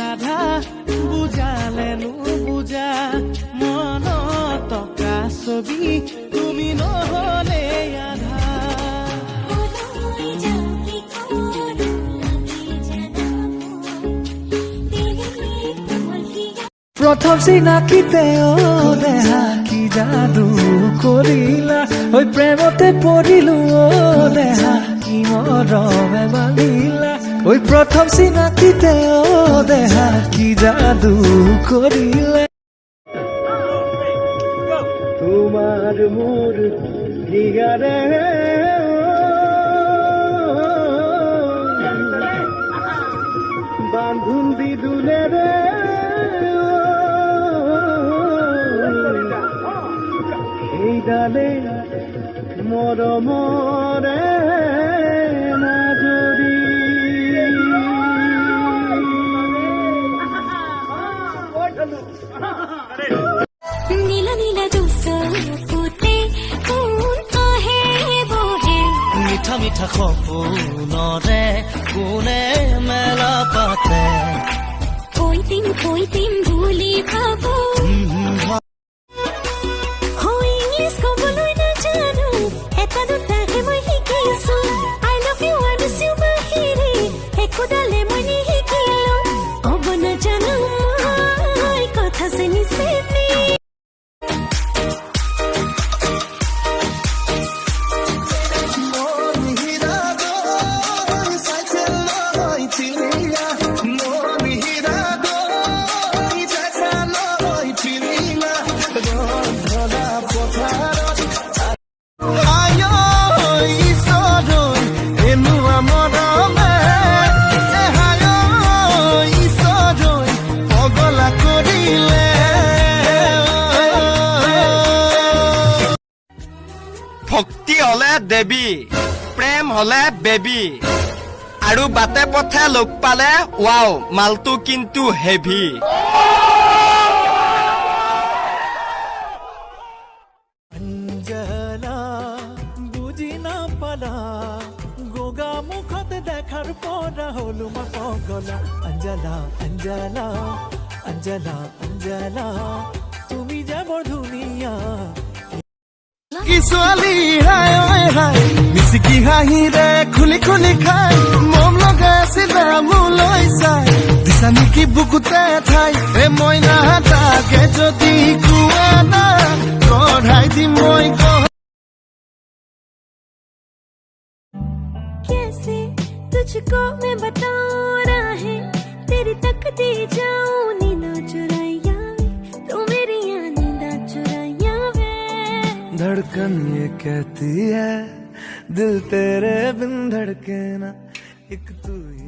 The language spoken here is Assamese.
আধা বুজালে নুবুজা মন টকা ছবি তুমি নহলে আধা প্ৰথম চিনাকিতে দেহা কি যাদু কৰিলা ওই প্ৰেমতে পৰিলো দেহা কি মৰমে বান্ধিলা ওই প্ৰথম চিনাকিতে দেহা কি যাদু কৰিলা তোমার মোর দিগারে বান্ধুন দিদুলে রে এই ডালে মরমরে মাজুরি নীলা নীলা দুসতে কোন আহে বহে মিঠা মিঠা সপোনরে কোনে মেলা পাতে কৈ দিম বুলি ভাবো হয় ইংলিছ ক'বলৈ নাজানো এটা দুটাহে মই শিকিছো I love you I miss you বাহিৰে একোডালে মই নিশিকিলো ক'ব নাজানো মই কথা চিনি চিনি ভক্তি হলে দেৱী প্ৰেম হলে বেবী আৰু বাটে পথে লগ পালে ৱাও মালটো কিন্তু হেভি অঞ্জলা বুজি নাপালা গোগা মুখত দেখাৰ পৰা হলো মই পগলা অঞ্জলা অঞ্জলা অঞ্জলা অঞ্জলা তুমি যে বৰ ধুনীয়া কি ছোৱালী হাই ঐ হাই মিচিকি হাঁহিৰে খুলি খুলি খাই মম লগাই আছিলে মোলৈ চাই দিছা নেকি বুকুতে ঠাই এ মইনা তাকে যদি কোৱা না কঢ়াই দিম মই कैसे तुझको मैं बताऊं राहें तेरी तकती जाऊं नींदा चुराया तू मेरी नींदा चुराया वे धड़कन ये कहती है दिल तेरे बिन धड़के ना एक तू ही